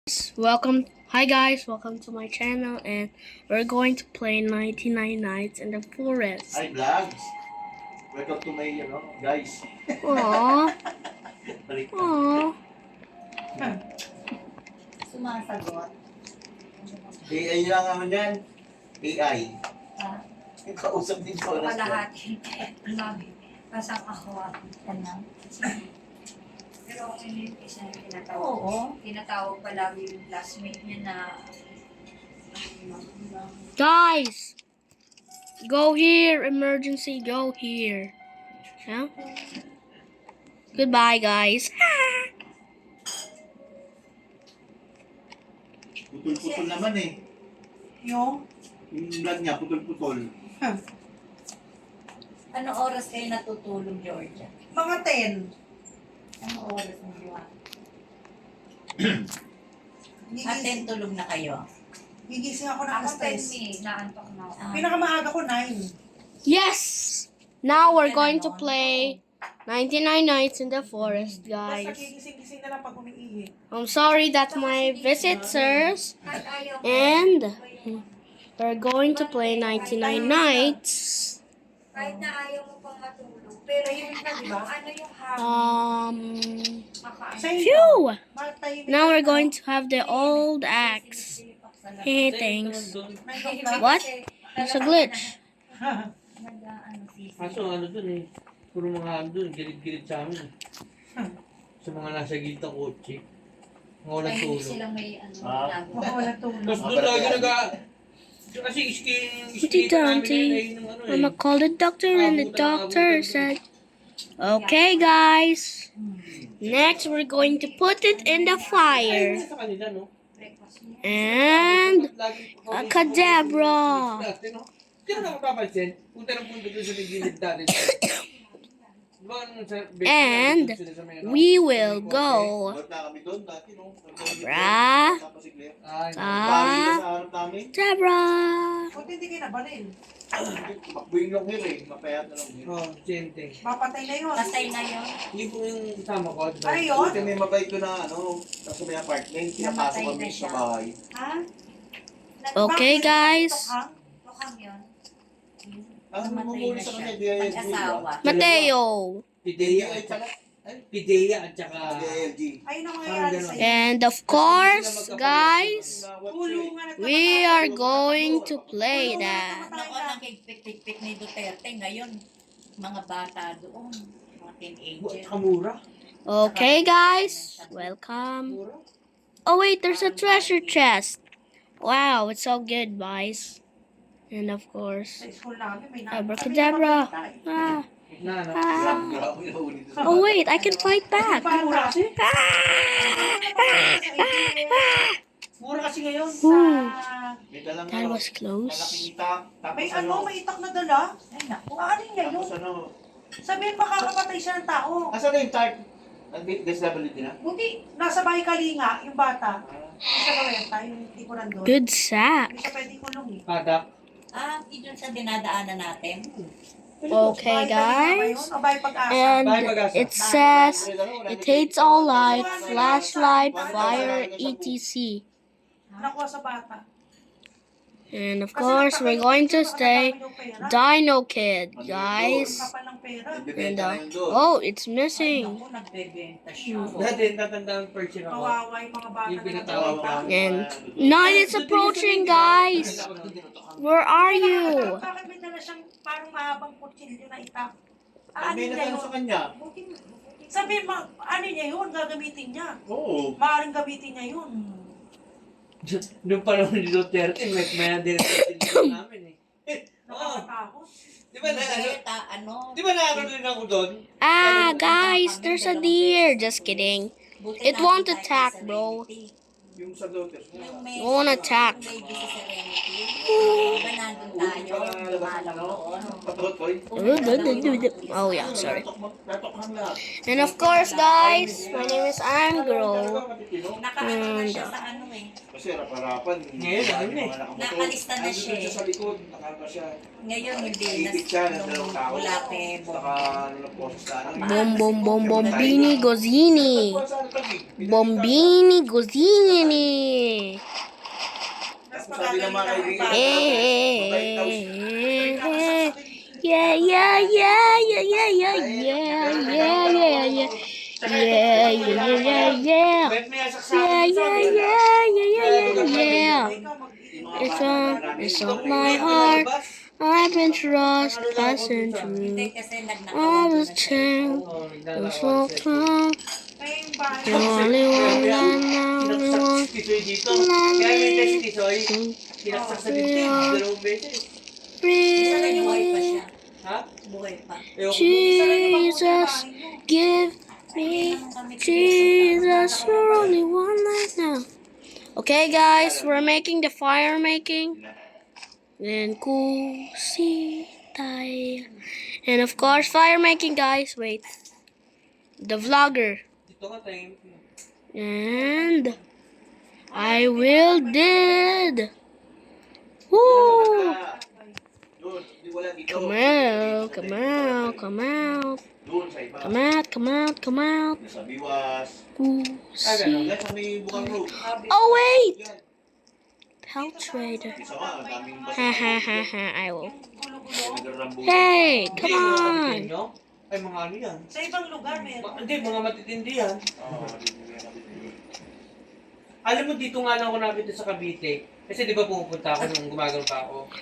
Hi guys, welcome to my channel, and we're going to play 99 Nights in the Forest. Hi vlogs! Welcome to my, guys. Aww, Balik. aww. Sumasagot. AI nyo lang naman yan. AI. Ah, Yung kausap din ko. Kalahati. Kasang ako. Ano? Pero ako yung isa na tinatawag. Oo. Tinatawag palagi yung classmate niya na Guys, go here, emergency, go here. Yeah? Goodbye, guys. Putol-putol naman eh. Yung? Yung vlog niya, putol-putol. Ano oras kayo natutulog, Georgia? Mga 10. Ano oras mo buwan? Gigising, Tulog na kayo. gigising ako ng ako alas 10 10. naantok na ako. Pinakamaaga ko 9. Yes! Now we're going to play 99 Nights in the Forest, Basta guys. gigising-gising na lang pag umiihi. I'm sorry that my visitors, Kahit ayaw ko. and we're going to play 99 Nights. Kahit na ayaw mo pang matulog. Pero yung ano yung habit. Makaano. Sa inyo, Phew! matahimik Now we're ka. going to have the old axe. Hey, thanks. Nandun ka? What? It's a glitch. Kaso ano dun eh, puro mga ano dun, gilid-gilid sa amin. Sa mga nasa gilid ng kotse. Mga walang Hindi tulog. silang may ano. Ah. ginagawa. Baka wala tulog. Tapos doon lagi kasi Hindi, Dante. Mama called the doctor, and the doctor said, "Okay, guys. Next, we're going to put it in the fire." Sa kanila, no? Breakfast niya. And a cadabra. Hindi na mapapansin. Punta ng punta doon sa may gilid natin. Diba nung sa And we will go. Ba't na kami doon dati, no? Bra. Tapos si Claire. Ay, Bali ka sa harap namin. Cadabra. Buti hindi kayo nabalin. Tumakbo yung long hair eh. Mapayat na long hair. oh, same thing. Mapatay na yun. Patay na yun. Hindi po yung kasama ko. diba? Ay, yun? Kasi may mabait ko na, nasa may apartment. Pinapasok Namatay kami na sa siya. bahay. Ha? Okay, Bakit? guys. Tukhang? Tukhang yun. Ang Namatay mamuli na sa siya. kanya, di ay Mag-asawa. Mateo. Pidea at saka... Pidea at saka... LG. Ayun ang mangyayari sa'yo. And of course, guys, Kulungan at we are going to play that. Nako, nakikpik-pik ni Duterte. Ngayon, mga bata doon. Mga teenager. Kamura. Okay, guys, welcome. Oh wait, there's a treasure chest. Wow, it's so good, guys. And of course, Sa school namin, may abracadabra. Ah, Na, no? ah. Grabe na ulit. Oh wait, I can fight back. Mura kasi. Mura kasi ngayon. Ooh, May dalang that was close. malaking itak. Tapos May may itak na dala. Ay, naku. Ano niya yun? Tapos Sabihin makakapatay siya ng tao. Asan na yung tart? Disability na? Buti, nasa bahay kalinga, yung bata. Sa Gawenta, yung hindi ko nandun. Good sack. Hindi siya pwede kulong eh. Padak. Yun sa dinadaanan natin. Okay, guys. O bahay pag-asa. And it says it hates all light, flashlight, fire, etc. Nakuha sa bata. And of course, we're going to stay Dino Kid, guys. Kapal ng pera. And oh, it's missing. Ako, nagbebenta siya. Dati, tatandaan Persian ako. Kawawa yung mga bata. Yung pinatawag na namin. And night is approaching, guys. Where are you? Bakit may dala siyang parang mahabang kutsilyo na itak? May niya natalo sa yun? kanya. Sabihin mo, ano niya yun? Gagamitin niya. Oo. Maaaring gamitin niya yun. Noong panahon ni Duterte, may direkta namin eh. Oo. Nakakatakot. Di ba na Ano? Di ba naroon din ako doon? Ah, guys, there's a deer. Just kidding. Buti It na won't tayo attack, sa bro. Serenity. Yung sa daughters mo. Yung may- Won't attack. yung baby sa Serenity. Diba nandun tayo? Lumalang doon. Patutoy. Oh yeah, sorry. Natokhan lahat. And of course, guys, my name is Angro. Nakaano na siya sa ano eh. Kasi harapan. Ngayon, ano na eh. Nakalista na siya eh. Sa likod, nakaka siya. Ngayon hindi na Naipit siya ng dalawang tao. wala pe. Saka ano na process na ano. Bom bom bom bombini gozini. Bombini gozini. Mas Sabi ng mga kaibigan, mabait daw siya. Yeah, yeah, yeah, yeah, yeah, yeah, yeah, yeah, yeah, yeah. Yeah, yeah, yeah, yeah. Kahit may asaksakan Yeah, sa yeah, akin. yeah, yeah, yeah, yeah. Ikaw mag-inom. It's on my heart. I've been trust passing Hindi through kasi all nagnakawan the na siya. time. Oo, The naglalakad so siya. come. May bahay. The only one that now Sinaksak si Tisoy dito. Kaya may test si Tisoy. Sinaksak sa dibdib. Dalawang beses. Isa lang buhay pa free. siya. Ha? Buhay pa. Ewan ko. Jesus, give me Jesus. We're only one life now. Okay, guys, we're making the fire making. Then kusi tayo. And of course, fire making, guys. Wait. The vlogger. Dito nga tayo. And I will did. Woo! Doon, di wala dito. Come out, come out, come out. Doon sa iba. Come out, come out, come out. Sa biwas. Ah, ganun. Kusi. Yan sa may bukang road. Oh, wait! Yan. Pelt trader. Isa nga, ang daming basa. Ha ha ha ha, I will. Nagrambulan. Hey, Hindi, come mga on. kapatid nyo? Ay, mga ano yan? Sa ibang lugar meron. Hindi, mga matitindi yan. Oo, Alam mo, dito nga lang ako nakita sa Cavite. Kasi di ba pupunta ako nung gumagano pa ako? Sa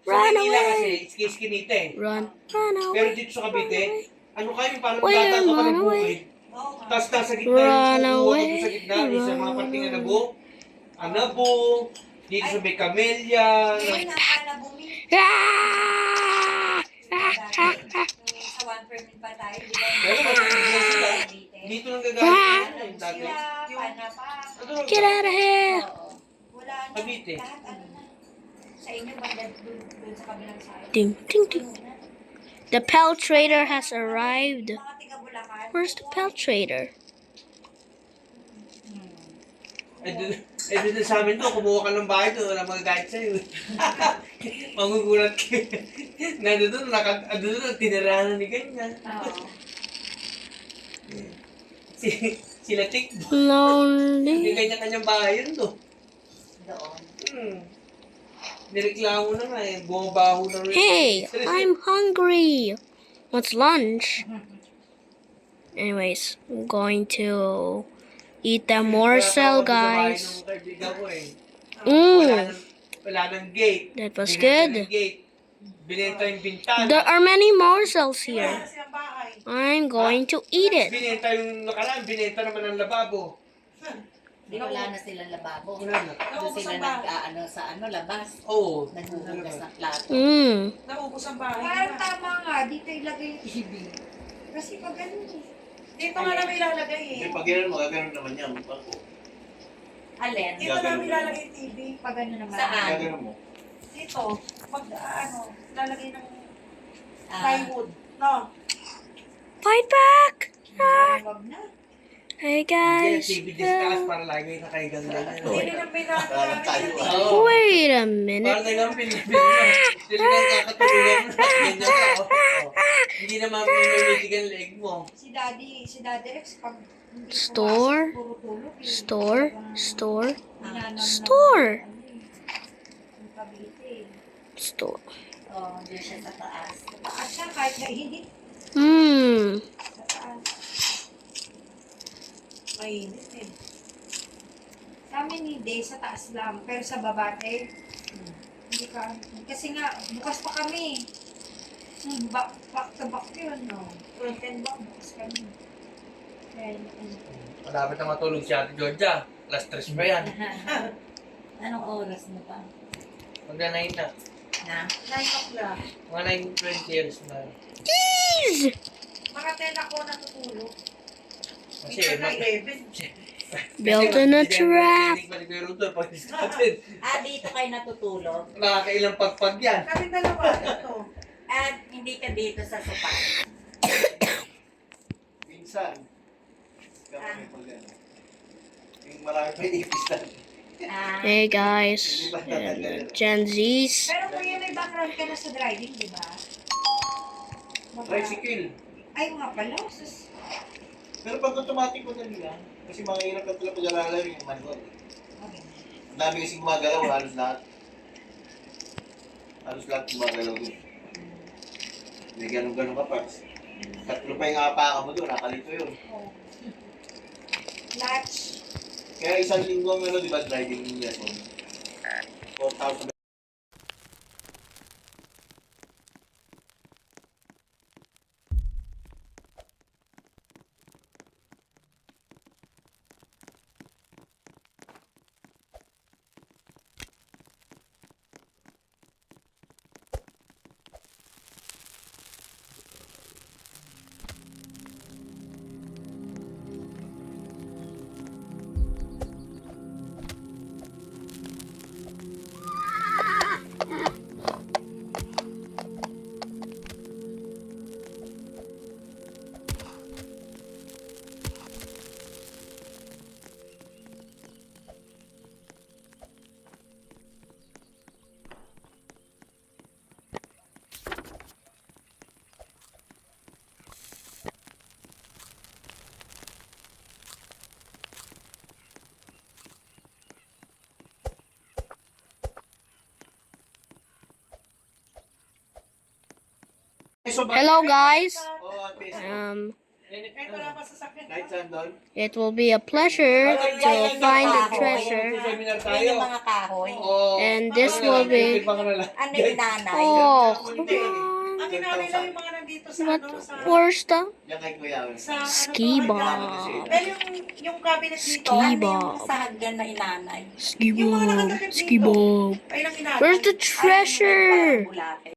Run Manila away. kasi, iskiskinita eh. Run, run Pero away. dito sa Cavite, ano kayo, parang Wait, bata ka pa run ng away. bukid. Tapos nasa gitna Run yung kukuha away, ko sa gitna, di sa mga run parting away. Anabo, dito sa may Camellia. Ngayon, nakala bumi. Ah! Sa 1 permit pa tayo, di ba? Pero matitindi na sila. Dito lang gagawin yung dati. Sila, pana pa. Ano lang Get out of here. Wala na. Cavite. Lahat ano na. Sa inyo, banda doon sa kabilang side. Ding, ding, ding. The pelt trader has arrived. Mga tiga Bulacan. Where's the pelt trader? Dito sa amin to, kumuha ka ng bahay to, wala magagayat sa'yo. Magugulat ka. Nandun doon, tinirahan ni ganyan. Oo. Hmm. Sila Tikbo. Hindi Lonely. kanya-kanyang bahay yun to. Doon. Nireklamo na nga eh, bumabaho na rin. Hey, I'm hungry. What's lunch? Anyways, I'm going to eat the morsel, guys. Wala nang gate. That was Binenta good. ng gate. Binenta yung bintana. There are many morsels here. Wala silang bahay. I'm going to eat it. Binenta yung nakaraan, binenta naman ang lababo. Di wala na silang lababo. Wala na. Doon sila nag-ano sa labas. Oo. Naghuhugas ng plato. Naubos ang bahay. Parang tama nga, dito ilagay yung TV. Kasi pag ganun eh. Dito nga namin ilalagay eh. Hindi, pag gano'n, magagano'n naman yan. Ako. Alin? Dito namin ilalagay yung TV. Pag ano naman. Saan? Gagano'n mo. Dito. Pag lalagay ng Ah, plywood. No. Fight back! Ah. Wag na. Hey Yan, guys. TV discuss para lagi nakaigang ganyan. Hindi rin ang Parang tayo, pinag Oo. Wait a Para minute. talagang pinipili. Sila nang kakatulungan mo. Ganyan ka. Hindi naman mamimitigan leg mo. Si Daddy Rex, pag hindi Store? pumasok, puro tulog eh. Store, store, Inanam store. Yung Cavite eh. store. oh, doon siya sa taas. Taas siya kahit na hindi. Sa taas. Mainit eh. Sa amin hindi, sa taas lang. Pero sa baba, hindi ka. Kasi nga, bukas pa kami. Back to back yun, no? Front and back, bukas kami. Kaya, Malapit na matulog si Ate Georgia. Last 3 pa yan. Anong oras mo pa? Magna-9 na. Na? 9 o'clock. Mga 9:20 years na. Jeez! Mga 10 ako natutulog. Kasi, Picture na 11. Built in a trap. Ah, dito kayo natutulog? Nakakailang pagpag yan. Kami dalawa. Ito. At hindi ka dito sa sopa. Minsan. Kami pag gano'n. Yung marami pa ipis lang. Hey guys, and Gen Zs. Pero kuya, may background ka na sa driving, di ba? Tricycle. Ay, nga pala. Sus. Pero pag automatic ko na nila, kasi mga hirap na pala pag-aralan yung manual. Okay. Ang dami kasing gumagalaw, halos lahat. Halos lahat gumagalaw doon. May ganun-ganun ka parts. Tatlo pa yung apakan mo doon, nakalito yun. Oh. Latch. Kaya isang linggo ang ano, di ba, driving lesson. 4,000. Hello guys. Oh, ate. Ito na masasakyan. Kahit saan doon? It will be a pleasure to find the treasure, Seminar Yun tayo. yung mga kahoy. Oo. and this will be. Ano yung nanay? Oh, come Ang on. inanay lang yung mga nandito sa What? ano, sa... Where's the Yan kay Kuya. Sa ano to, ski hagdan. ball? Dahil yung cabinet dito, Ski Ano ball. yung sa hagdan na inanay? Ski Yung mga ball. nakatakip Ski dito. ball. ay lang inanay. Where's the Ay, yung treasure? parang bulate.